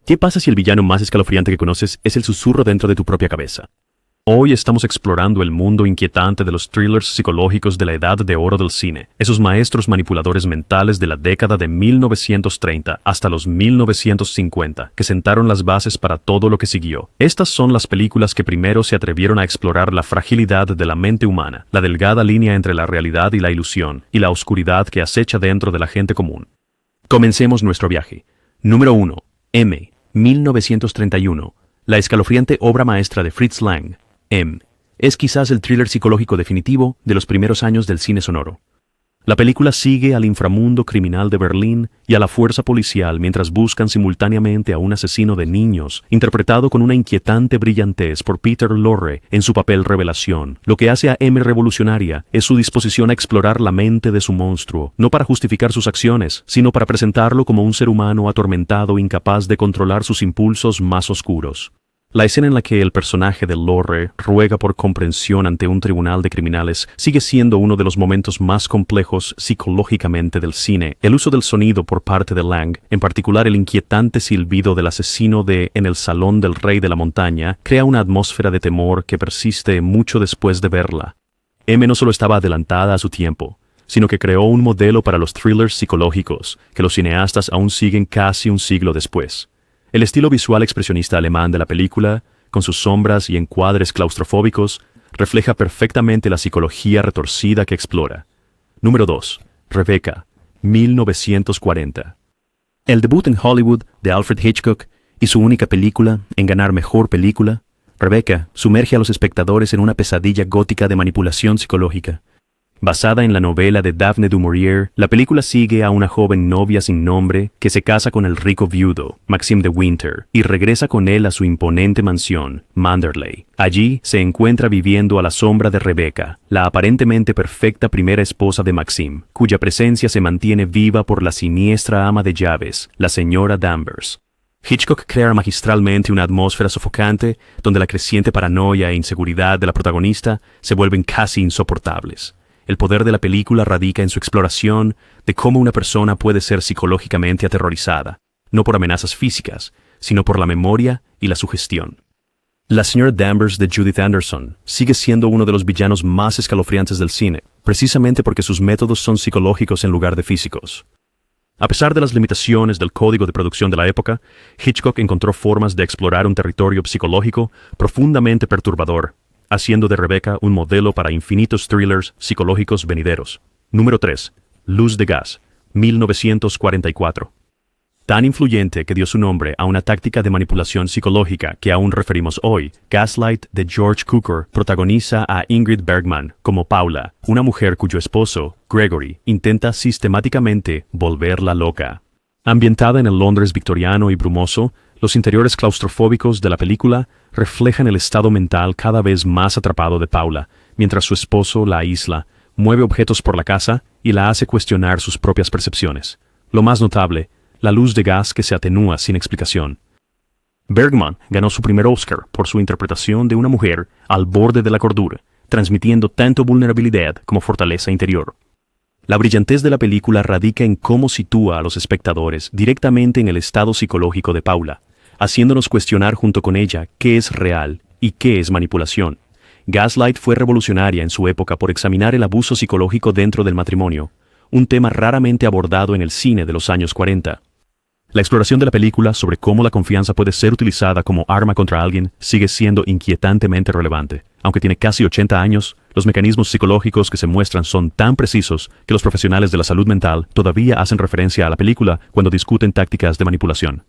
¿Qué pasa si el villano más escalofriante que conoces es el susurro dentro de tu propia cabeza? Hoy estamos explorando el mundo inquietante de los thrillers psicológicos de la edad de oro del cine, esos maestros manipuladores mentales de la década de 1930 hasta los 1950, que sentaron las bases para todo lo que siguió. Estas son las películas que primero se atrevieron a explorar la fragilidad de la mente humana, la delgada línea entre la realidad y la ilusión, y la oscuridad que acecha dentro de la gente común. Comencemos nuestro viaje. Número 1. M. 1931. La escalofriante obra maestra de Fritz Lang. M. Es quizás el thriller psicológico definitivo de los primeros años del cine sonoro. La película sigue al inframundo criminal de Berlín y a la fuerza policial mientras buscan simultáneamente a un asesino de niños, interpretado con una inquietante brillantez por Peter Lorre en su papel revelación. Lo que hace a M revolucionaria es su disposición a explorar la mente de su monstruo, no para justificar sus acciones, sino para presentarlo como un ser humano atormentado incapaz de controlar sus impulsos más oscuros. La escena en la que el personaje de Lorre ruega por comprensión ante un tribunal de criminales sigue siendo uno de los momentos más complejos psicológicamente del cine. El uso del sonido por parte de Lang, en particular el inquietante silbido del asesino de En el Salón del Rey de la Montaña, crea una atmósfera de temor que persiste mucho después de verla. M no solo estaba adelantada a su tiempo, sino que creó un modelo para los thrillers psicológicos que los cineastas aún siguen casi un siglo después. El estilo visual expresionista alemán de la película, con sus sombras y encuadres claustrofóbicos, refleja perfectamente la psicología retorcida que explora. Número 2. Rebecca, 1940. El debut en Hollywood de Alfred Hitchcock y su única película en ganar Mejor Película, Rebecca sumerge a los espectadores en una pesadilla gótica de manipulación psicológica. Basada en la novela de Daphne du Maurier, la película sigue a una joven novia sin nombre que se casa con el rico viudo, Maxime de Winter, y regresa con él a su imponente mansión, Manderley. Allí se encuentra viviendo a la sombra de Rebecca, la aparentemente perfecta primera esposa de Maxime, cuya presencia se mantiene viva por la siniestra ama de llaves, la señora Danvers. Hitchcock crea magistralmente una atmósfera sofocante donde la creciente paranoia e inseguridad de la protagonista se vuelven casi insoportables. El poder de la película radica en su exploración de cómo una persona puede ser psicológicamente aterrorizada, no por amenazas físicas, sino por la memoria y la sugestión. La señora Danvers de Judith Anderson sigue siendo uno de los villanos más escalofriantes del cine, precisamente porque sus métodos son psicológicos en lugar de físicos. A pesar de las limitaciones del código de producción de la época, Hitchcock encontró formas de explorar un territorio psicológico profundamente perturbador, haciendo de Rebecca un modelo para infinitos thrillers psicológicos venideros. Número 3. Luz de gas, 1944. Tan influyente que dio su nombre a una táctica de manipulación psicológica que aún referimos hoy, Gaslight de George Cukor protagoniza a Ingrid Bergman como Paula, una mujer cuyo esposo, Gregory, intenta sistemáticamente volverla loca. Ambientada en el Londres victoriano y brumoso, los interiores claustrofóbicos de la película reflejan el estado mental cada vez más atrapado de Paula, mientras su esposo la aísla, mueve objetos por la casa y la hace cuestionar sus propias percepciones. Lo más notable, la luz de gas que se atenúa sin explicación. Bergman ganó su primer Oscar por su interpretación de una mujer al borde de la cordura, transmitiendo tanto vulnerabilidad como fortaleza interior. La brillantez de la película radica en cómo sitúa a los espectadores directamente en el estado psicológico de Paula, haciéndonos cuestionar junto con ella qué es real y qué es manipulación. Gaslight fue revolucionaria en su época por examinar el abuso psicológico dentro del matrimonio, un tema raramente abordado en el cine de los años 40. La exploración de la película sobre cómo la confianza puede ser utilizada como arma contra alguien sigue siendo inquietantemente relevante. Aunque tiene casi 80 años, los mecanismos psicológicos que se muestran son tan precisos que los profesionales de la salud mental todavía hacen referencia a la película cuando discuten tácticas de manipulación.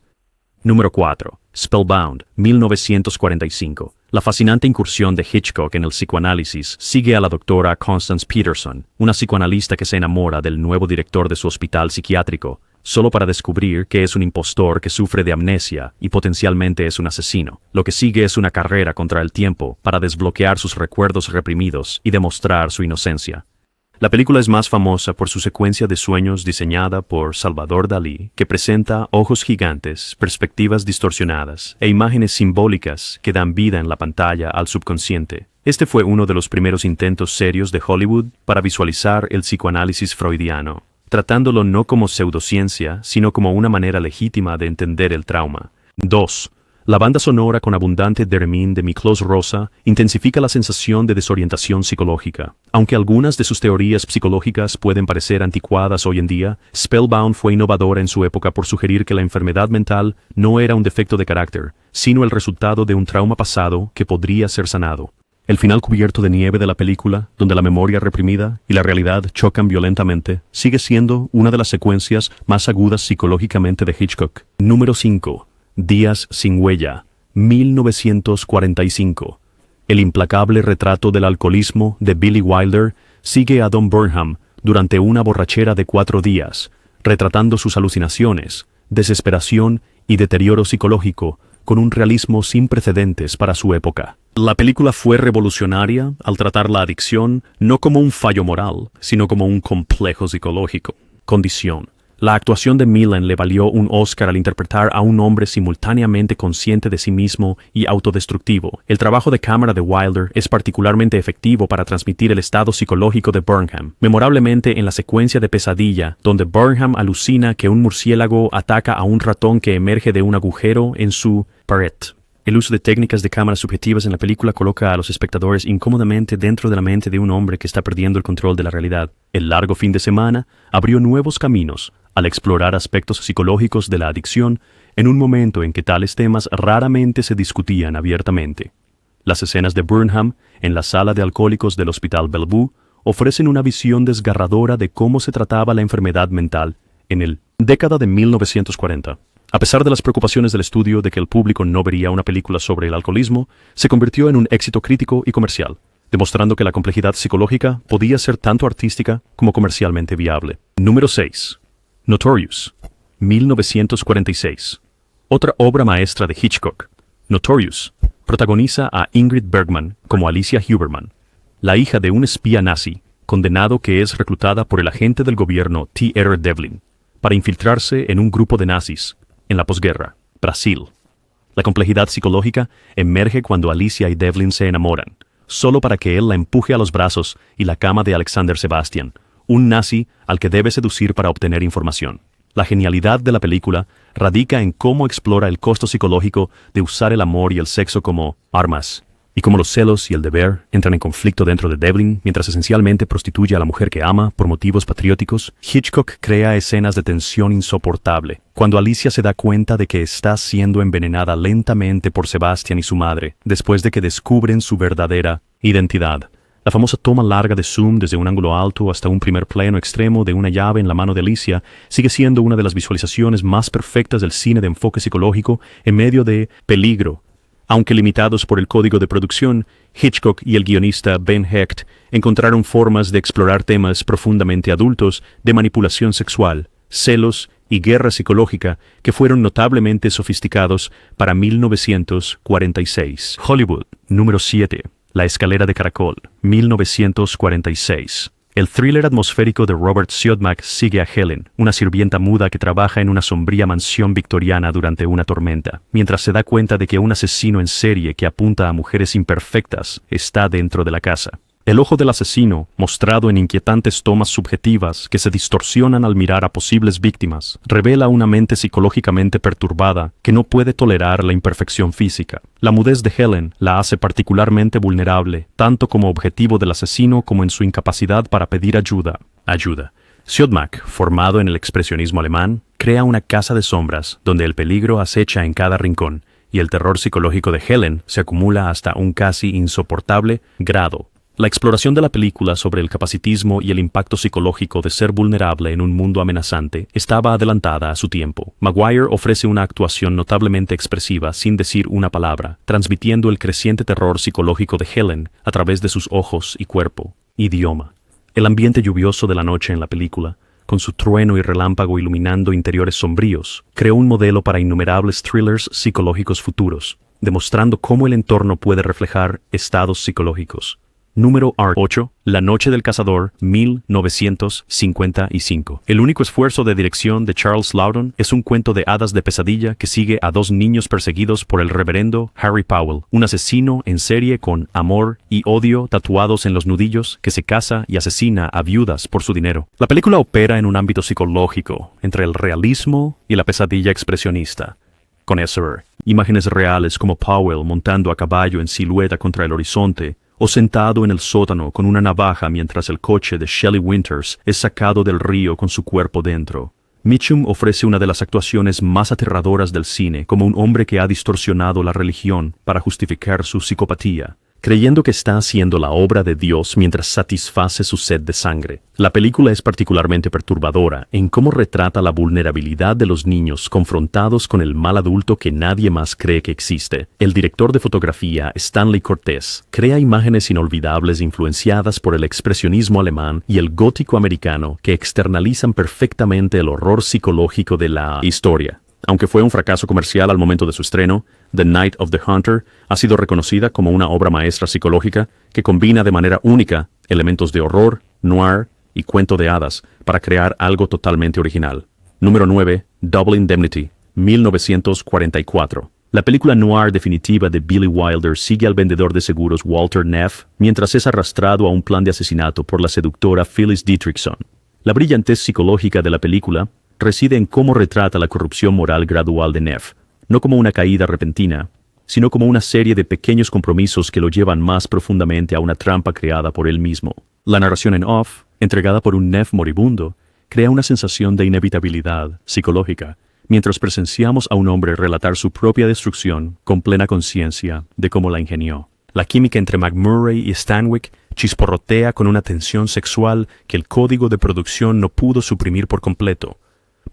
Número 4. Spellbound, 1945. La fascinante incursión de Hitchcock en el psicoanálisis sigue a la doctora Constance Peterson, una psicoanalista que se enamora del nuevo director de su hospital psiquiátrico, solo para descubrir que es un impostor que sufre de amnesia y potencialmente es un asesino. Lo que sigue es una carrera contra el tiempo para desbloquear sus recuerdos reprimidos y demostrar su inocencia. La película es más famosa por su secuencia de sueños diseñada por Salvador Dalí, que presenta ojos gigantes, perspectivas distorsionadas e imágenes simbólicas que dan vida en la pantalla al subconsciente. Este fue uno de los primeros intentos serios de Hollywood para visualizar el psicoanálisis freudiano, tratándolo no como pseudociencia, sino como una manera legítima de entender el trauma. 2. La banda sonora con abundante theremin de Miklos Rosa intensifica la sensación de desorientación psicológica. Aunque algunas de sus teorías psicológicas pueden parecer anticuadas hoy en día, Spellbound fue innovadora en su época por sugerir que la enfermedad mental no era un defecto de carácter, sino el resultado de un trauma pasado que podría ser sanado. El final cubierto de nieve de la película, donde la memoria reprimida y la realidad chocan violentamente, sigue siendo una de las secuencias más agudas psicológicamente de Hitchcock. Número 5. Días sin huella, 1945. El implacable retrato del alcoholismo de Billy Wilder sigue a Don Burnham durante una borrachera de 4 días, retratando sus alucinaciones, desesperación y deterioro psicológico con un realismo sin precedentes para su época. La película fue revolucionaria al tratar la adicción no como un fallo moral, sino como un complejo psicológico. Condición. La actuación de Millen le valió un Oscar al interpretar a un hombre simultáneamente consciente de sí mismo y autodestructivo. El trabajo de cámara de Wilder es particularmente efectivo para transmitir el estado psicológico de Burnham, memorablemente en la secuencia de pesadilla, donde Burnham alucina que un murciélago ataca a un ratón que emerge de un agujero en su pared. El uso de técnicas de cámara subjetivas en la película coloca a los espectadores incómodamente dentro de la mente de un hombre que está perdiendo el control de la realidad. El largo fin de semana abrió nuevos caminos al explorar aspectos psicológicos de la adicción en un momento en que tales temas raramente se discutían abiertamente. Las escenas de Burnham en la sala de alcohólicos del Hospital Bellevue ofrecen una visión desgarradora de cómo se trataba la enfermedad mental en la década de 1940. A pesar de las preocupaciones del estudio de que el público no vería una película sobre el alcoholismo, se convirtió en un éxito crítico y comercial, demostrando que la complejidad psicológica podía ser tanto artística como comercialmente viable. Número 6. Notorious, 1946. Otra obra maestra de Hitchcock. Notorious protagoniza a Ingrid Bergman como Alicia Huberman, la hija de un espía nazi condenado que es reclutada por el agente del gobierno T. Edward Devlin para infiltrarse en un grupo de nazis en la posguerra, Brasil. La complejidad psicológica emerge cuando Alicia y Devlin se enamoran, solo para que él la empuje a los brazos y la cama de Alexander Sebastian, un nazi al que debe seducir para obtener información. La genialidad de la película radica en cómo explora el costo psicológico de usar el amor y el sexo como armas, y cómo los celos y el deber entran en conflicto dentro de Devlin mientras esencialmente prostituye a la mujer que ama por motivos patrióticos. Hitchcock crea escenas de tensión insoportable cuando Alicia se da cuenta de que está siendo envenenada lentamente por Sebastian y su madre después de que descubren su verdadera identidad. La famosa toma larga de zoom desde un ángulo alto hasta un primer plano extremo de una llave en la mano de Alicia sigue siendo una de las visualizaciones más perfectas del cine de enfoque psicológico en medio de peligro. Aunque limitados por el código de producción, Hitchcock y el guionista Ben Hecht encontraron formas de explorar temas profundamente adultos de manipulación sexual, celos y guerra psicológica que fueron notablemente sofisticados para 1946. Hollywood, número 7. La escalera de caracol, 1946. El thriller atmosférico de Robert Siodmak sigue a Helen, una sirvienta muda que trabaja en una sombría mansión victoriana durante una tormenta, mientras se da cuenta de que un asesino en serie que apunta a mujeres imperfectas está dentro de la casa. El ojo del asesino, mostrado en inquietantes tomas subjetivas que se distorsionan al mirar a posibles víctimas, revela una mente psicológicamente perturbada que no puede tolerar la imperfección física. La mudez de Helen la hace particularmente vulnerable, tanto como objetivo del asesino como en su incapacidad para pedir ayuda. Siodmak, formado en el expresionismo alemán, crea una casa de sombras donde el peligro acecha en cada rincón, y el terror psicológico de Helen se acumula hasta un casi insoportable grado. La exploración de la película sobre el capacitismo y el impacto psicológico de ser vulnerable en un mundo amenazante estaba adelantada a su tiempo. Maguire ofrece una actuación notablemente expresiva sin decir una palabra, transmitiendo el creciente terror psicológico de Helen a través de sus ojos y cuerpo. Idioma. El ambiente lluvioso de la noche en la película, con su trueno y relámpago iluminando interiores sombríos, creó un modelo para innumerables thrillers psicológicos futuros, demostrando cómo el entorno puede reflejar estados psicológicos. Número 8. La noche del cazador, 1955. El único esfuerzo de dirección de Charles Loudon es un cuento de hadas de pesadilla que sigue a 2 niños perseguidos por el reverendo Harry Powell, un asesino en serie con amor y odio tatuados en los nudillos que se casa y asesina a viudas por su dinero. La película opera en un ámbito psicológico, entre el realismo y la pesadilla expresionista. Connoisseur. Imágenes reales como Powell montando a caballo en silueta contra el horizonte, o sentado en el sótano con una navaja mientras el coche de Shelley Winters es sacado del río con su cuerpo dentro. Mitchum ofrece una de las actuaciones más aterradoras del cine como un hombre que ha distorsionado la religión para justificar su psicopatía, creyendo que está haciendo la obra de Dios mientras satisface su sed de sangre. La película es particularmente perturbadora en cómo retrata la vulnerabilidad de los niños confrontados con el mal adulto que nadie más cree que existe. El director de fotografía, Stanley Cortés, crea imágenes inolvidables influenciadas por el expresionismo alemán y el gótico americano que externalizan perfectamente el horror psicológico de la historia. Aunque fue un fracaso comercial al momento de su estreno, The Night of the Hunter ha sido reconocida como una obra maestra psicológica que combina de manera única elementos de horror, noir y cuento de hadas para crear algo totalmente original. Número 9. Double Indemnity, 1944. La película noir definitiva de Billy Wilder sigue al vendedor de seguros Walter Neff mientras es arrastrado a un plan de asesinato por la seductora Phyllis Dietrichson. La brillantez psicológica de la película reside en cómo retrata la corrupción moral gradual de Neff, no como una caída repentina, sino como una serie de pequeños compromisos que lo llevan más profundamente a una trampa creada por él mismo. La narración en off, entregada por un Neff moribundo, crea una sensación de inevitabilidad psicológica, mientras presenciamos a un hombre relatar su propia destrucción con plena conciencia de cómo la ingenió. La química entre McMurray y Stanwyck chisporrotea con una tensión sexual que el código de producción no pudo suprimir por completo,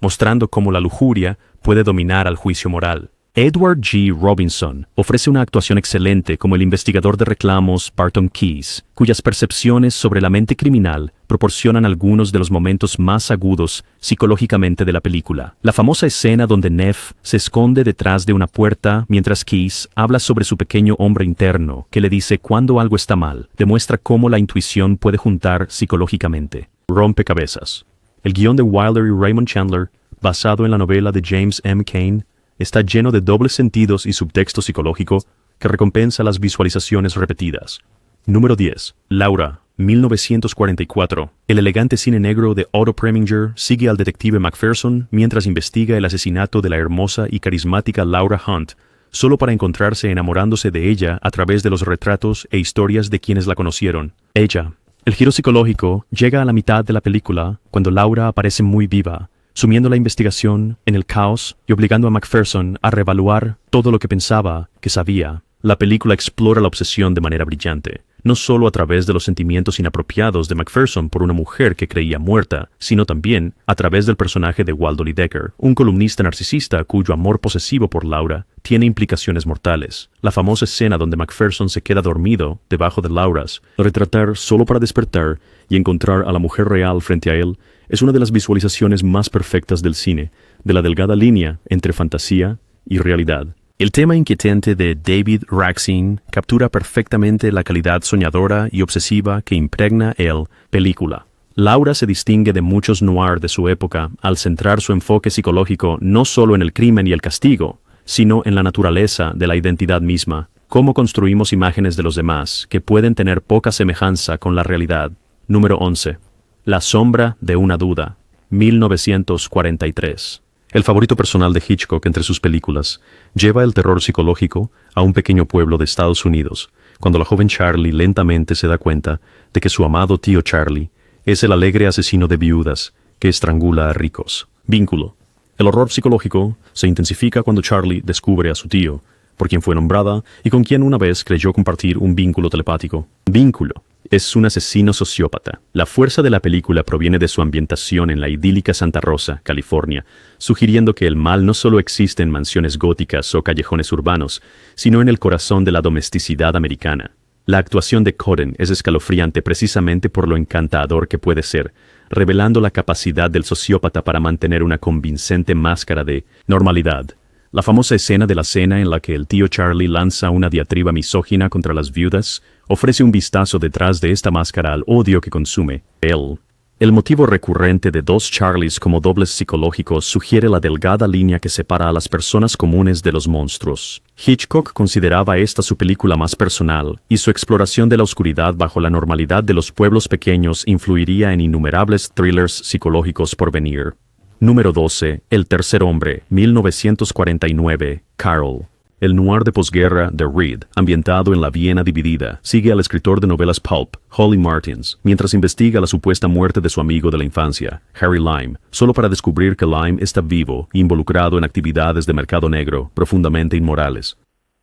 mostrando cómo la lujuria puede dominar al juicio moral. Edward G. Robinson ofrece una actuación excelente como el investigador de reclamos Barton Keyes, cuyas percepciones sobre la mente criminal proporcionan algunos de los momentos más agudos psicológicamente de la película. La famosa escena donde Neff se esconde detrás de una puerta mientras Keyes habla sobre su pequeño hombre interno que le dice cuando algo está mal, demuestra cómo la intuición puede juntar psicológicamente. Rompecabezas. El guión de Wilder y Raymond Chandler, basado en la novela de James M. Cain, está lleno de dobles sentidos y subtexto psicológico que recompensa las visualizaciones repetidas. Número 10. Laura, 1944. El elegante cine negro de Otto Preminger sigue al detective Macpherson mientras investiga el asesinato de la hermosa y carismática Laura Hunt, solo para encontrarse enamorándose de ella a través de los retratos e historias de quienes la conocieron. Ella. El giro psicológico llega a la mitad de la película cuando Laura aparece muy viva, sumiendo la investigación en el caos y obligando a Macpherson a reevaluar todo lo que pensaba que sabía. La película explora la obsesión de manera brillante, no solo a través de los sentimientos inapropiados de Macpherson por una mujer que creía muerta, sino también a través del personaje de Waldo Lydecker, un columnista narcisista cuyo amor posesivo por Laura tiene implicaciones mortales. La famosa escena donde Macpherson se queda dormido debajo de Laura's, retratar solo para despertar y encontrar a la mujer real frente a él, es una de las visualizaciones más perfectas del cine, de la delgada línea entre fantasía y realidad. El tema inquietante de David Raksin captura perfectamente la calidad soñadora y obsesiva que impregna el película. Laura se distingue de muchos noir de su época al centrar su enfoque psicológico no solo en el crimen y el castigo, sino en la naturaleza de la identidad misma, cómo construimos imágenes de los demás que pueden tener poca semejanza con la realidad. Número 11. La sombra de una duda, 1943. El favorito personal de Hitchcock entre sus películas lleva el terror psicológico a un pequeño pueblo de Estados Unidos, cuando la joven Charlie lentamente se da cuenta de que su amado tío Charlie es el alegre asesino de viudas que estrangula a ricos. Vínculo. El horror psicológico se intensifica cuando Charlie descubre a su tío, por quien fue nombrada y con quien una vez creyó compartir un vínculo telepático. Vínculo. Es un asesino sociópata. La fuerza de la película proviene de su ambientación en la idílica Santa Rosa, California, sugiriendo que el mal no solo existe en mansiones góticas o callejones urbanos, sino en el corazón de la domesticidad americana. La actuación de Coden es escalofriante precisamente por lo encantador que puede ser, revelando la capacidad del sociópata para mantener una convincente máscara de normalidad. La famosa escena de la cena en la que el tío Charlie lanza una diatriba misógina contra las viudas ofrece un vistazo detrás de esta máscara al odio que consume él. El motivo recurrente de dos Charlies como dobles psicológicos sugiere la delgada línea que separa a las personas comunes de los monstruos. Hitchcock consideraba esta su película más personal, y su exploración de la oscuridad bajo la normalidad de los pueblos pequeños influiría en innumerables thrillers psicológicos por venir. Número 12. El tercer hombre, 1949, Carol. El noir de posguerra de Reed, ambientado en la Viena dividida, sigue al escritor de novelas pulp, Holly Martins, mientras investiga la supuesta muerte de su amigo de la infancia, Harry Lime, solo para descubrir que Lime está vivo e involucrado en actividades de mercado negro profundamente inmorales.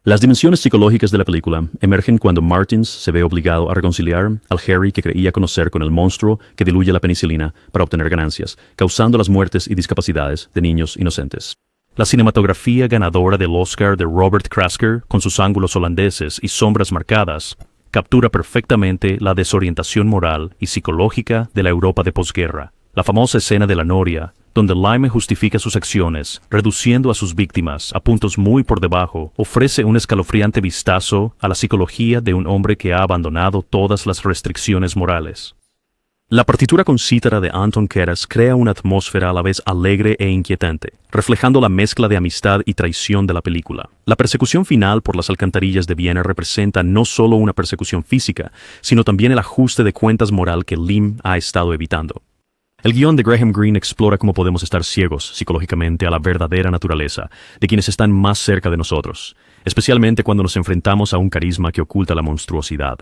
Las dimensiones psicológicas de la película emergen cuando Martins se ve obligado a reconciliar al Harry que creía conocer con el monstruo que diluye la penicilina para obtener ganancias, causando las muertes y discapacidades de niños inocentes. La cinematografía ganadora del Oscar de Robert Krasker, con sus ángulos holandeses y sombras marcadas, captura perfectamente la desorientación moral y psicológica de la Europa de posguerra. La famosa escena de la noria, donde Lime justifica sus acciones, reduciendo a sus víctimas a puntos muy por debajo, ofrece un escalofriante vistazo a la psicología de un hombre que ha abandonado todas las restricciones morales. La partitura con cítara de Anton Karas crea una atmósfera a la vez alegre e inquietante, reflejando la mezcla de amistad y traición de la película. La persecución final por las alcantarillas de Viena representa no solo una persecución física, sino también el ajuste de cuentas moral que Lime ha estado evitando. El guión de Graham Greene explora cómo podemos estar ciegos psicológicamente a la verdadera naturaleza de quienes están más cerca de nosotros, especialmente cuando nos enfrentamos a un carisma que oculta la monstruosidad.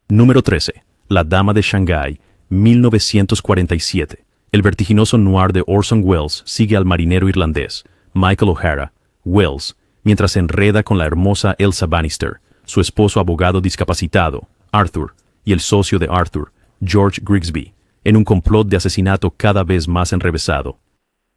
Número 13. La Dama de Shanghái, 1947. El vertiginoso noir de Orson Welles sigue al marinero irlandés, Michael O'Hara, Welles, mientras se enreda con la hermosa Elsa Bannister, su esposo abogado discapacitado, Arthur, y el socio de Arthur, George Grigsby, en un complot de asesinato cada vez más enrevesado.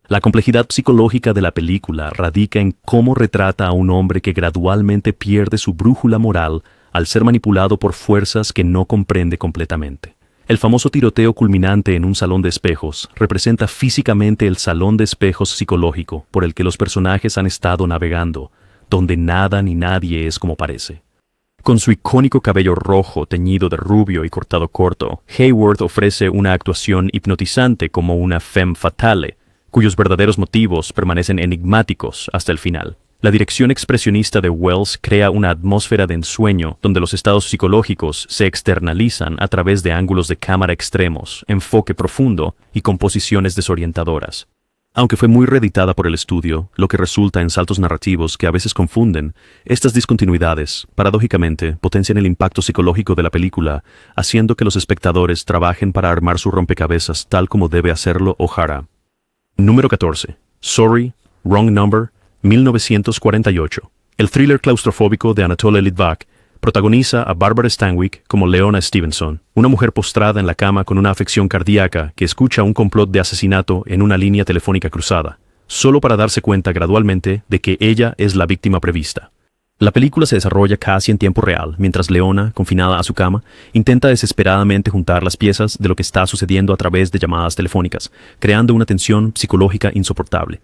La complejidad psicológica de la película radica en cómo retrata a un hombre que gradualmente pierde su brújula moral al ser manipulado por fuerzas que no comprende completamente. El famoso tiroteo culminante en un salón de espejos representa físicamente el salón de espejos psicológico por el que los personajes han estado navegando, donde nada ni nadie es como parece. Con su icónico cabello rojo teñido de rubio y cortado corto, Haworth ofrece una actuación hipnotizante como una femme fatale, cuyos verdaderos motivos permanecen enigmáticos hasta el final. La dirección expresionista de Welles crea una atmósfera de ensueño donde los estados psicológicos se externalizan a través de ángulos de cámara extremos, enfoque profundo y composiciones desorientadoras. Aunque fue muy reeditada por el estudio, lo que resulta en saltos narrativos que a veces confunden, estas discontinuidades, paradójicamente, potencian el impacto psicológico de la película, haciendo que los espectadores trabajen para armar su rompecabezas tal como debe hacerlo O'Hara. Número 14. Sorry, Wrong Number, 1948. El thriller claustrofóbico de Anatole Litvak protagoniza a Barbara Stanwyck como Leona Stevenson, una mujer postrada en la cama con una afección cardíaca que escucha un complot de asesinato en una línea telefónica cruzada, solo para darse cuenta gradualmente de que ella es la víctima prevista. La película se desarrolla casi en tiempo real, mientras Leona, confinada a su cama, intenta desesperadamente juntar las piezas de lo que está sucediendo a través de llamadas telefónicas, creando una tensión psicológica insoportable.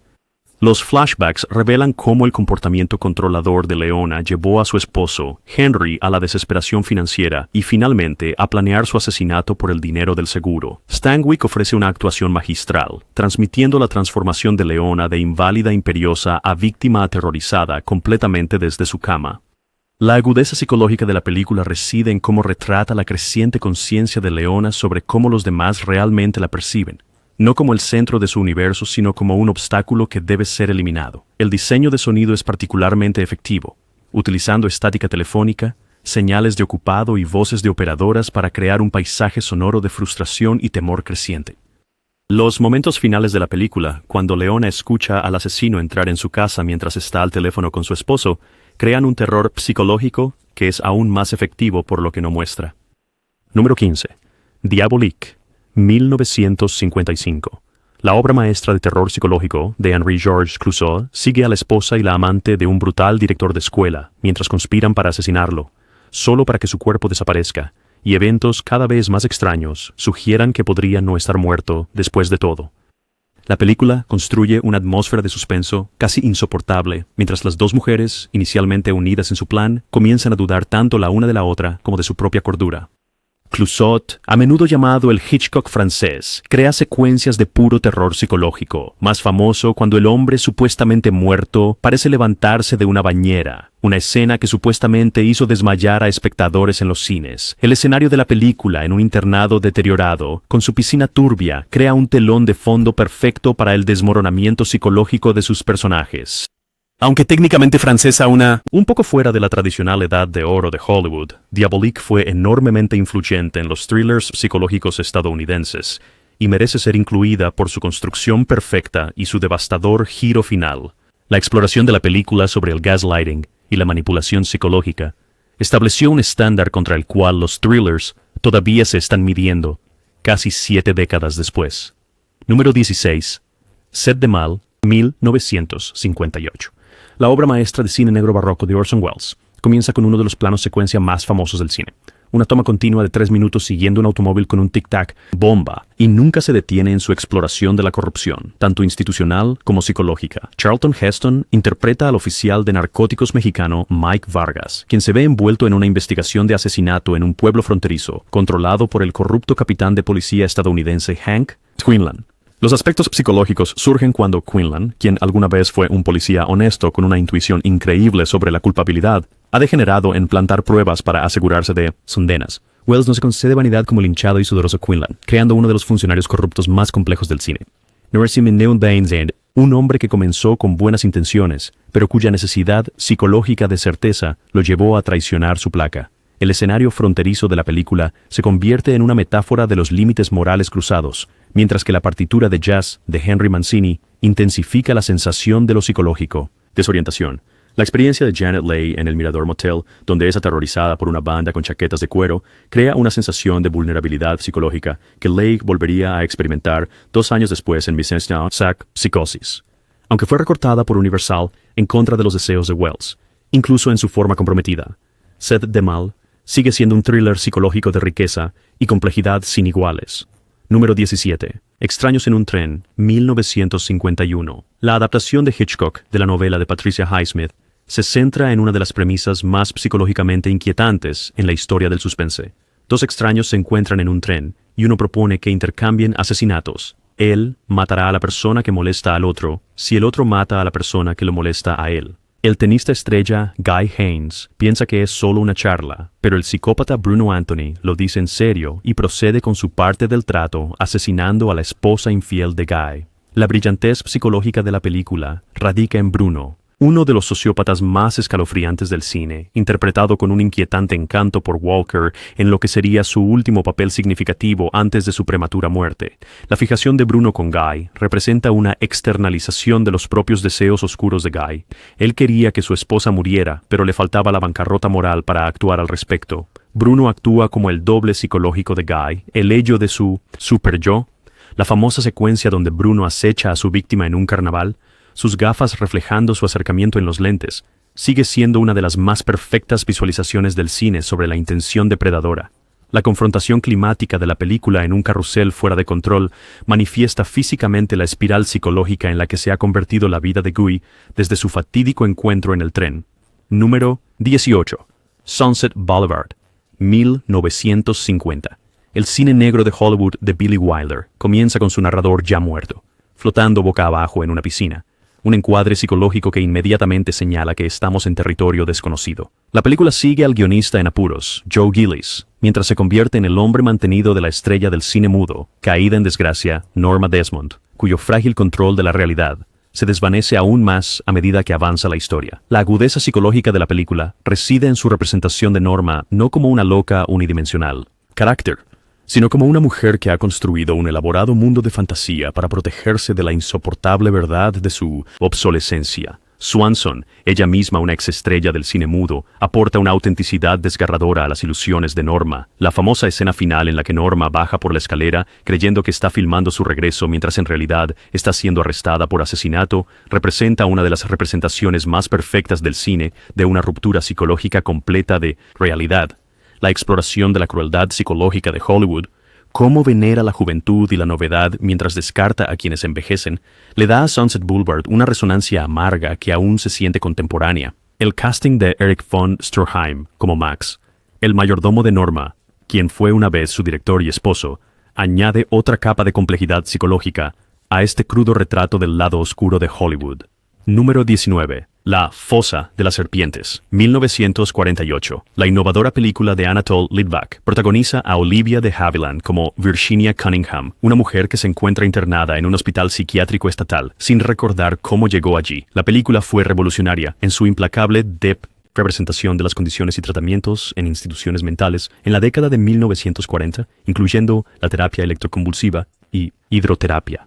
Los flashbacks revelan cómo el comportamiento controlador de Leona llevó a su esposo, Henry, a la desesperación financiera y finalmente a planear su asesinato por el dinero del seguro. Stanwyck ofrece una actuación magistral, transmitiendo la transformación de Leona de inválida imperiosa a víctima aterrorizada completamente desde su cama. La agudeza psicológica de la película reside en cómo retrata la creciente conciencia de Leona sobre cómo los demás realmente la perciben. No como el centro de su universo, sino como un obstáculo que debe ser eliminado. El diseño de sonido es particularmente efectivo, utilizando estática telefónica, señales de ocupado y voces de operadoras para crear un paisaje sonoro de frustración y temor creciente. Los momentos finales de la película, cuando Leona escucha al asesino entrar en su casa mientras está al teléfono con su esposo, crean un terror psicológico que es aún más efectivo por lo que no muestra. Número 15. Diabolique, 1955. La obra maestra de terror psicológico de Henri-Georges Clouzot sigue a la esposa y la amante de un brutal director de escuela mientras conspiran para asesinarlo, solo para que su cuerpo desaparezca, y eventos cada vez más extraños sugieran que podría no estar muerto después de todo. La película construye una atmósfera de suspenso casi insoportable, mientras las dos mujeres, inicialmente unidas en su plan, comienzan a dudar tanto la una de la otra como de su propia cordura. Clouseau, a menudo llamado el Hitchcock francés, crea secuencias de puro terror psicológico, más famoso cuando el hombre supuestamente muerto parece levantarse de una bañera, una escena que supuestamente hizo desmayar a espectadores en los cines. El escenario de la película, en un internado deteriorado, con su piscina turbia, crea un telón de fondo perfecto para el desmoronamiento psicológico de sus personajes. Aunque técnicamente francesa, un poco fuera de la tradicional edad de oro de Hollywood, Diabolique fue enormemente influyente en los thrillers psicológicos estadounidenses y merece ser incluida por su construcción perfecta y su devastador giro final. La exploración de la película sobre el gaslighting y la manipulación psicológica estableció un estándar contra el cual los thrillers todavía se están midiendo, casi 7 décadas después. Número 16. Sed de Mal, 1958. La obra maestra de cine negro barroco de Orson Welles comienza con uno de los planos secuencia más famosos del cine. Una toma continua de 3 minutos siguiendo un automóvil con un tic-tac bomba y nunca se detiene en su exploración de la corrupción, tanto institucional como psicológica. Charlton Heston interpreta al oficial de narcóticos mexicano Mike Vargas, quien se ve envuelto en una investigación de asesinato en un pueblo fronterizo, controlado por el corrupto capitán de policía estadounidense Hank Quinlan. Los aspectos psicológicos surgen cuando Quinlan, quien alguna vez fue un policía honesto con una intuición increíble sobre la culpabilidad, ha degenerado en plantar pruebas para asegurarse de condenas. Welles no se concede vanidad como el hinchado y sudoroso Quinlan, creando uno de los funcionarios corruptos más complejos del cine. Un hombre que comenzó con buenas intenciones, pero cuya necesidad psicológica de certeza lo llevó a traicionar su placa. El escenario fronterizo de la película se convierte en una metáfora de los límites morales cruzados, mientras que la partitura de jazz de Henry Mancini intensifica la sensación de lo psicológico. Desorientación. La experiencia de Janet Leigh en el Mirador Motel, donde es aterrorizada por una banda con chaquetas de cuero, crea una sensación de vulnerabilidad psicológica que Leigh volvería a experimentar 2 años después en Vincent Sack, Psicosis. Aunque fue recortada por Universal en contra de los deseos de Welles, incluso en su forma comprometida. Sed de Mal sigue siendo un thriller psicológico de riqueza y complejidad sin iguales. Número 17. Extraños en un tren, 1951. La adaptación de Hitchcock de la novela de Patricia Highsmith se centra en una de las premisas más psicológicamente inquietantes en la historia del suspense. 2 extraños se encuentran en un tren y uno propone que intercambien asesinatos. Él matará a la persona que molesta al otro si el otro mata a la persona que lo molesta a él. El tenista estrella Guy Haines piensa que es solo una charla, pero el psicópata Bruno Anthony lo dice en serio y procede con su parte del trato, asesinando a la esposa infiel de Guy. La brillantez psicológica de la película radica en Bruno, uno de los sociópatas más escalofriantes del cine, interpretado con un inquietante encanto por Walker en lo que sería su último papel significativo antes de su prematura muerte. La fijación de Bruno con Guy representa una externalización de los propios deseos oscuros de Guy. Él quería que su esposa muriera, pero le faltaba la bancarrota moral para actuar al respecto. Bruno actúa como el doble psicológico de Guy, el ello de su super-yo. La famosa secuencia donde Bruno acecha a su víctima en un carnaval, sus gafas reflejando su acercamiento en los lentes, sigue siendo una de las más perfectas visualizaciones del cine sobre la intención depredadora. La confrontación climática de la película en un carrusel fuera de control manifiesta físicamente la espiral psicológica en la que se ha convertido la vida de Guy desde su fatídico encuentro en el tren. Número 18. Sunset Boulevard, 1950. El cine negro de Hollywood de Billy Wilder comienza con su narrador ya muerto, flotando boca abajo en una piscina. Un encuadre psicológico que inmediatamente señala que estamos en territorio desconocido. La película sigue al guionista en apuros, Joe Gillis, mientras se convierte en el hombre mantenido de la estrella del cine mudo, caída en desgracia, Norma Desmond, cuyo frágil control de la realidad se desvanece aún más a medida que avanza la historia. La agudeza psicológica de la película reside en su representación de Norma no como una loca unidimensional, carácter, sino como una mujer que ha construido un elaborado mundo de fantasía para protegerse de la insoportable verdad de su obsolescencia. Swanson, ella misma una exestrella del cine mudo, aporta una autenticidad desgarradora a las ilusiones de Norma. La famosa escena final en la que Norma baja por la escalera creyendo que está filmando su regreso mientras en realidad está siendo arrestada por asesinato, representa una de las representaciones más perfectas del cine de una ruptura psicológica completa de realidad. La exploración de la crueldad psicológica de Hollywood, cómo venera la juventud y la novedad mientras descarta a quienes envejecen, le da a Sunset Boulevard una resonancia amarga que aún se siente contemporánea. El casting de Erich von Stroheim como Max, el mayordomo de Norma, quien fue una vez su director y esposo, añade otra capa de complejidad psicológica a este crudo retrato del lado oscuro de Hollywood. Número 19. La Fosa de las Serpientes, 1948. La innovadora película de Anatole Litvak protagoniza a Olivia de Havilland como Virginia Cunningham, una mujer que se encuentra internada en un hospital psiquiátrico estatal sin recordar cómo llegó allí. La película fue revolucionaria en su implacable representación de las condiciones y tratamientos en instituciones mentales en la década de 1940, incluyendo la terapia electroconvulsiva y hidroterapia.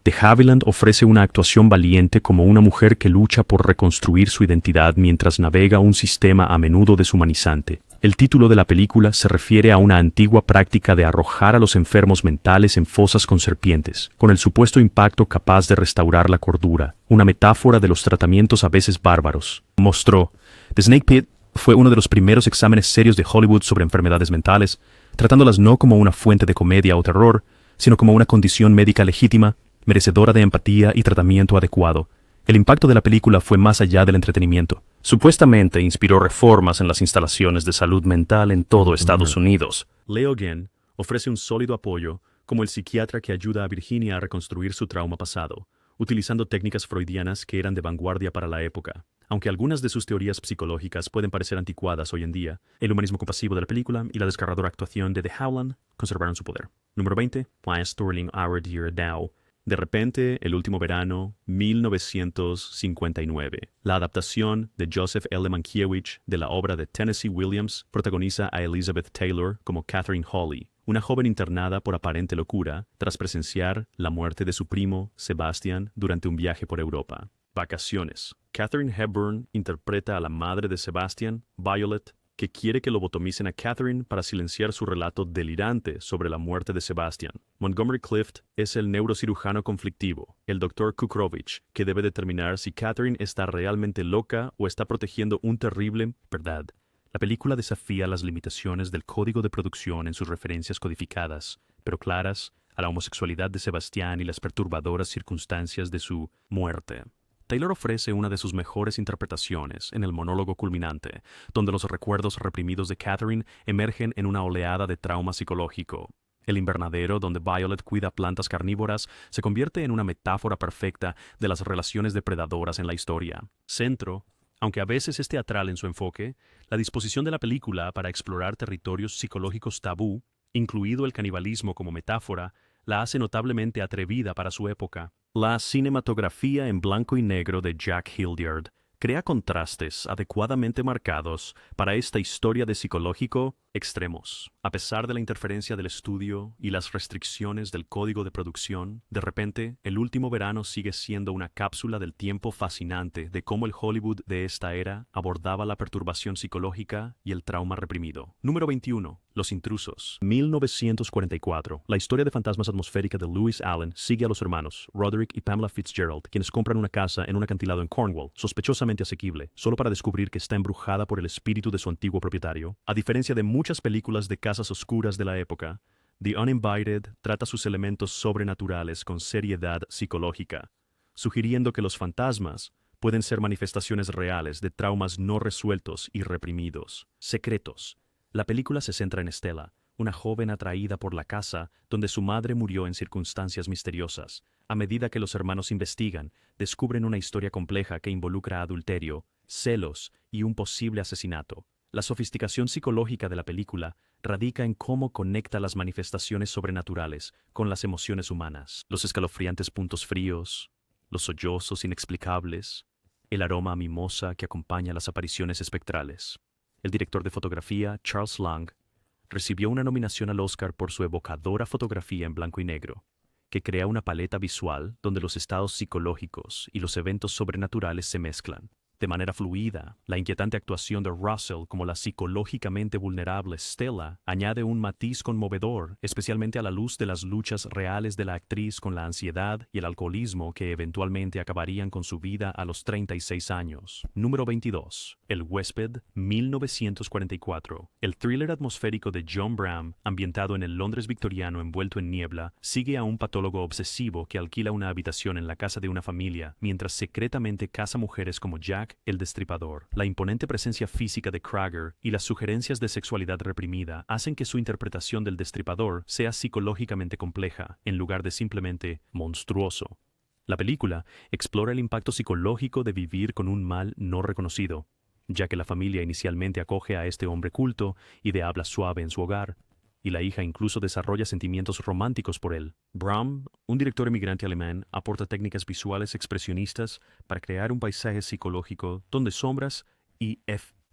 De Havilland ofrece una actuación valiente como una mujer que lucha por reconstruir su identidad mientras navega un sistema a menudo deshumanizante. El título de la película se refiere a una antigua práctica de arrojar a los enfermos mentales en fosas con serpientes, con el supuesto impacto capaz de restaurar la cordura, una metáfora de los tratamientos a veces bárbaros. Mostró, The Snake Pit fue uno de los primeros exámenes serios de Hollywood sobre enfermedades mentales, tratándolas no como una fuente de comedia o terror, sino como una condición médica legítima, merecedora de empatía y tratamiento adecuado. El impacto de la película fue más allá del entretenimiento. Supuestamente inspiró reformas en las instalaciones de salud mental en todo Estados Unidos. Leo Genn ofrece un sólido apoyo como el psiquiatra que ayuda a Virginia a reconstruir su trauma pasado, utilizando técnicas freudianas que eran de vanguardia para la época. Aunque algunas de sus teorías psicológicas pueden parecer anticuadas hoy en día, el humanismo compasivo de la película y la desgarradora actuación de Havilland conservaron su poder. Número 20. Why Sterling Our Dear Thou. De repente, el último verano, 1959. La adaptación de Joseph L. Mankiewicz de la obra de Tennessee Williams protagoniza a Elizabeth Taylor como Catherine Hawley, una joven internada por aparente locura tras presenciar la muerte de su primo, Sebastian, durante un viaje por Europa. Vacaciones. Katharine Hepburn interpreta a la madre de Sebastian, Violet, que quiere que lobotomicen a Catherine para silenciar su relato delirante sobre la muerte de Sebastian. Montgomery Clift es el neurocirujano conflictivo, el Dr. Kukrovich, que debe determinar si Catherine está realmente loca o está protegiendo un terrible verdad. La película desafía las limitaciones del código de producción en sus referencias codificadas, pero claras, a la homosexualidad de Sebastián y las perturbadoras circunstancias de su muerte. Taylor ofrece una de sus mejores interpretaciones en el monólogo culminante, donde los recuerdos reprimidos de Catherine emergen en una oleada de trauma psicológico. El invernadero donde Violet cuida plantas carnívoras se convierte en una metáfora perfecta de las relaciones depredadoras en la historia. Centro, aunque a veces es teatral en su enfoque, la disposición de la película para explorar territorios psicológicos tabú, incluido el canibalismo como metáfora, la hace notablemente atrevida para su época. La cinematografía en blanco y negro de Jack Hildyard crea contrastes adecuadamente marcados para esta historia de psicológico extremos. A pesar de la interferencia del estudio y las restricciones del código de producción, de repente, El último verano sigue siendo una cápsula del tiempo fascinante de cómo el Hollywood de esta era abordaba la perturbación psicológica y el trauma reprimido. Número 21. Los intrusos. 1944. La historia de fantasmas atmosférica de Lewis Allen sigue a los hermanos Roderick y Pamela Fitzgerald, quienes compran una casa en un acantilado en Cornwall, sospechosamente asequible, solo para descubrir que está embrujada por el espíritu de su antiguo propietario. A diferencia de muchas películas de casas oscuras de la época, The Uninvited trata sus elementos sobrenaturales con seriedad psicológica, sugiriendo que los fantasmas pueden ser manifestaciones reales de traumas no resueltos y reprimidos. Secretos. La película se centra en Stella, una joven atraída por la casa donde su madre murió en circunstancias misteriosas. A medida que los hermanos investigan, descubren una historia compleja que involucra adulterio, celos y un posible asesinato. La sofisticación psicológica de la película radica en cómo conecta las manifestaciones sobrenaturales con las emociones humanas. Los escalofriantes puntos fríos, los sollozos inexplicables, el aroma a mimosa que acompaña las apariciones espectrales. El director de fotografía, Charles Lang, recibió una nominación al Oscar por su evocadora fotografía en blanco y negro, que crea una paleta visual donde los estados psicológicos y los eventos sobrenaturales se mezclan. De manera fluida, la inquietante actuación de Russell como la psicológicamente vulnerable Stella añade un matiz conmovedor, especialmente a la luz de las luchas reales de la actriz con la ansiedad y el alcoholismo que eventualmente acabarían con su vida a los 36 años. Número 22. El huésped, 1944. El thriller atmosférico de John Brown, ambientado en el Londres victoriano envuelto en niebla, sigue a un patólogo obsesivo que alquila una habitación en la casa de una familia, mientras secretamente caza mujeres como Jack Jack el Destripador. La imponente presencia física de Krager y las sugerencias de sexualidad reprimida hacen que su interpretación del Destripador sea psicológicamente compleja, en lugar de simplemente monstruoso. La película explora el impacto psicológico de vivir con un mal no reconocido, ya que la familia inicialmente acoge a este hombre culto y de habla suave en su hogar, y la hija incluso desarrolla sentimientos románticos por él. Brahm, un director emigrante alemán, aporta técnicas visuales expresionistas para crear un paisaje psicológico donde sombras y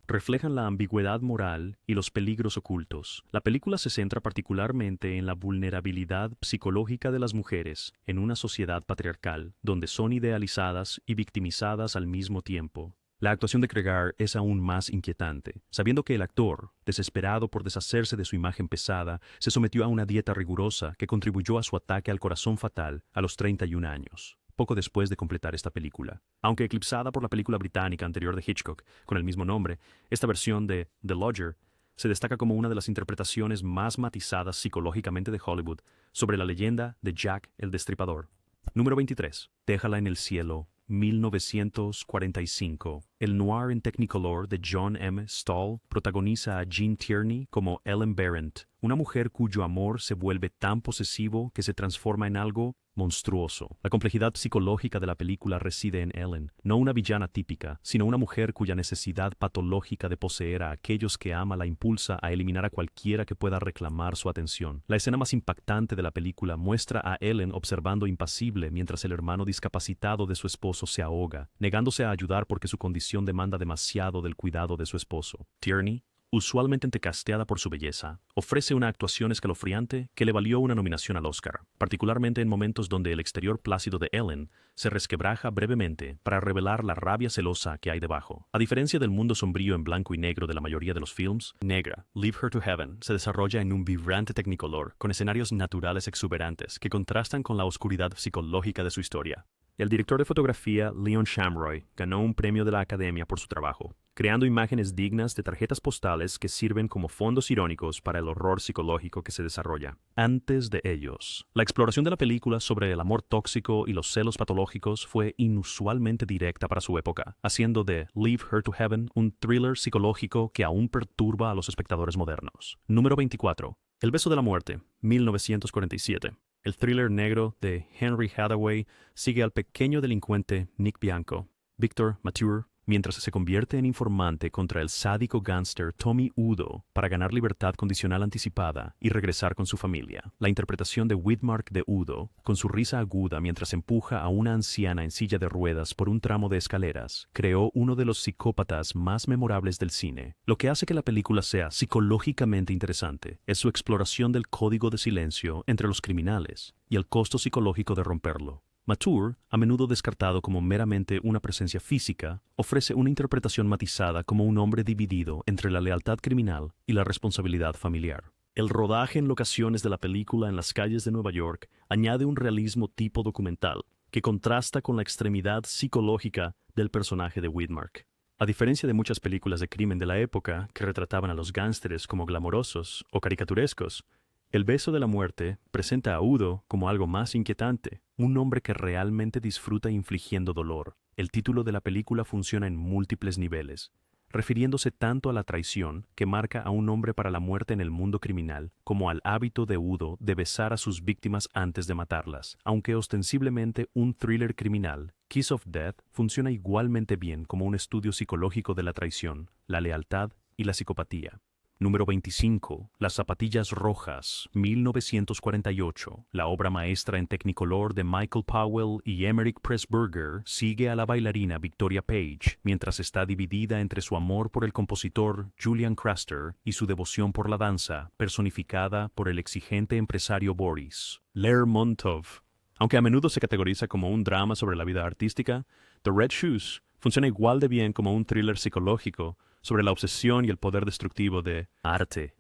reflejan la ambigüedad moral y los peligros ocultos. La película se centra particularmente en la vulnerabilidad psicológica de las mujeres en una sociedad patriarcal, donde son idealizadas y victimizadas al mismo tiempo. La actuación de Krager es aún más inquietante, sabiendo que el actor, desesperado por deshacerse de su imagen pesada, se sometió a una dieta rigurosa que contribuyó a su ataque al corazón fatal a los 31 años, poco después de completar esta película. Aunque eclipsada por la película británica anterior de Hitchcock, con el mismo nombre, esta versión de The Lodger se destaca como una de las interpretaciones más matizadas psicológicamente de Hollywood sobre la leyenda de Jack el Destripador. Número 23. Déjala en el cielo. 1945. El noir en Technicolor de John M. Stahl protagoniza a Jean Tierney como Ellen Berendt, una mujer cuyo amor se vuelve tan posesivo que se transforma en algo monstruoso. La complejidad psicológica de la película reside en Ellen, no una villana típica, sino una mujer cuya necesidad patológica de poseer a aquellos que ama la impulsa a eliminar a cualquiera que pueda reclamar su atención. La escena más impactante de la película muestra a Ellen observando impasible mientras el hermano discapacitado de su esposo se ahoga, negándose a ayudar porque su condición demanda demasiado del cuidado de su esposo. Tierney, usualmente entecasteada por su belleza, ofrece una actuación escalofriante que le valió una nominación al Oscar, particularmente en momentos donde el exterior plácido de Ellen se resquebraja brevemente para revelar la rabia celosa que hay debajo. A diferencia del mundo sombrío en blanco y negro de la mayoría de los films, Negra, Leave Her to Heaven, se desarrolla en un vibrante Technicolor, con escenarios naturales exuberantes que contrastan con la oscuridad psicológica de su historia. El director de fotografía Leon Shamroy ganó un premio de la Academia por su trabajo, creando imágenes dignas de tarjetas postales que sirven como fondos irónicos para el horror psicológico que se desarrolla. Antes de ellos, la exploración de la película sobre el amor tóxico y los celos patológicos fue inusualmente directa para su época, haciendo de Leave Her to Heaven un thriller psicológico que aún perturba a los espectadores modernos. Número 24. El beso de la muerte, 1947. El thriller negro de Henry Hathaway sigue al pequeño delincuente Nick Bianco, Victor Mature, mientras se convierte en informante contra el sádico gángster Tommy Udo para ganar libertad condicional anticipada y regresar con su familia. La interpretación de Widmark de Udo, con su risa aguda mientras empuja a una anciana en silla de ruedas por un tramo de escaleras, creó uno de los psicópatas más memorables del cine. Lo que hace que la película sea psicológicamente interesante es su exploración del código de silencio entre los criminales y el costo psicológico de romperlo. Mature, a menudo descartado como meramente una presencia física, ofrece una interpretación matizada como un hombre dividido entre la lealtad criminal y la responsabilidad familiar. El rodaje en locaciones de la película en las calles de Nueva York añade un realismo tipo documental, que contrasta con la extremidad psicológica del personaje de Widmark. A diferencia de muchas películas de crimen de la época que retrataban a los gángsteres como glamorosos o caricaturescos, El beso de la muerte presenta a Udo como algo más inquietante, un hombre que realmente disfruta infligiendo dolor. El título de la película funciona en múltiples niveles, refiriéndose tanto a la traición que marca a un hombre para la muerte en el mundo criminal, como al hábito de Udo de besar a sus víctimas antes de matarlas. Aunque ostensiblemente un thriller criminal, Kiss of Death funciona igualmente bien como un estudio psicológico de la traición, la lealtad y la psicopatía. Número 25. Las zapatillas rojas, 1948. La obra maestra en Technicolor de Michael Powell y Emmerich Pressburger sigue a la bailarina Victoria Page, mientras está dividida entre su amor por el compositor Julian Craster y su devoción por la danza, personificada por el exigente empresario Boris Lermontov. Aunque a menudo se categoriza como un drama sobre la vida artística, The Red Shoes funciona igual de bien como un thriller psicológico sobre la obsesión y el poder destructivo de arte.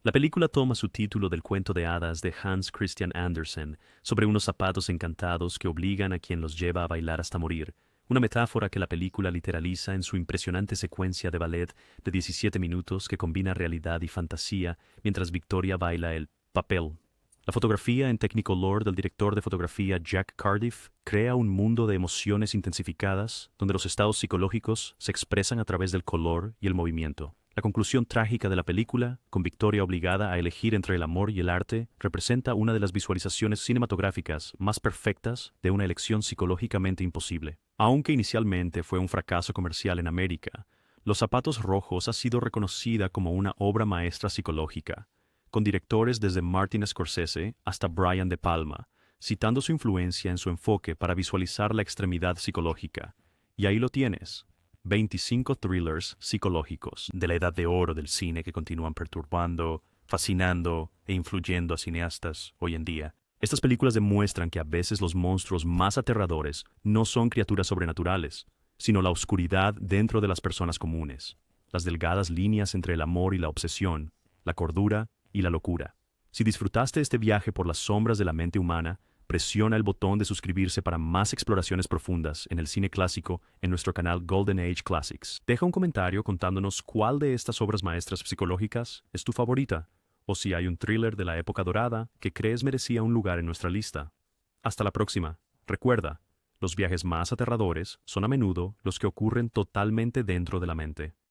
La película toma su título del cuento de hadas de Hans Christian Andersen sobre unos zapatos encantados que obligan a quien los lleva a bailar hasta morir, una metáfora que la película literaliza en su impresionante secuencia de ballet de 17 minutos que combina realidad y fantasía mientras Victoria baila el papel. La fotografía en Technicolor del director de fotografía Jack Cardiff crea un mundo de emociones intensificadas donde los estados psicológicos se expresan a través del color y el movimiento. La conclusión trágica de la película, con Victoria obligada a elegir entre el amor y el arte, representa una de las visualizaciones cinematográficas más perfectas de una elección psicológicamente imposible. Aunque inicialmente fue un fracaso comercial en América, Los zapatos rojos ha sido reconocida como una obra maestra psicológica, con directores desde Martin Scorsese hasta Brian De Palma, citando su influencia en su enfoque para visualizar la extremidad psicológica. Y ahí lo tienes, 25 thrillers psicológicos de la edad de oro del cine que continúan perturbando, fascinando e influyendo a cineastas hoy en día. Estas películas demuestran que a veces los monstruos más aterradores no son criaturas sobrenaturales, sino la oscuridad dentro de las personas comunes, las delgadas líneas entre el amor y la obsesión, la cordura y la locura. Si disfrutaste este viaje por las sombras de la mente humana, presiona el botón de suscribirse para más exploraciones profundas en el cine clásico en nuestro canal Golden Age Classics. Deja un comentario contándonos cuál de estas obras maestras psicológicas es tu favorita, o si hay un thriller de la época dorada que crees merecía un lugar en nuestra lista. Hasta la próxima. Recuerda, los viajes más aterradores son a menudo los que ocurren totalmente dentro de la mente.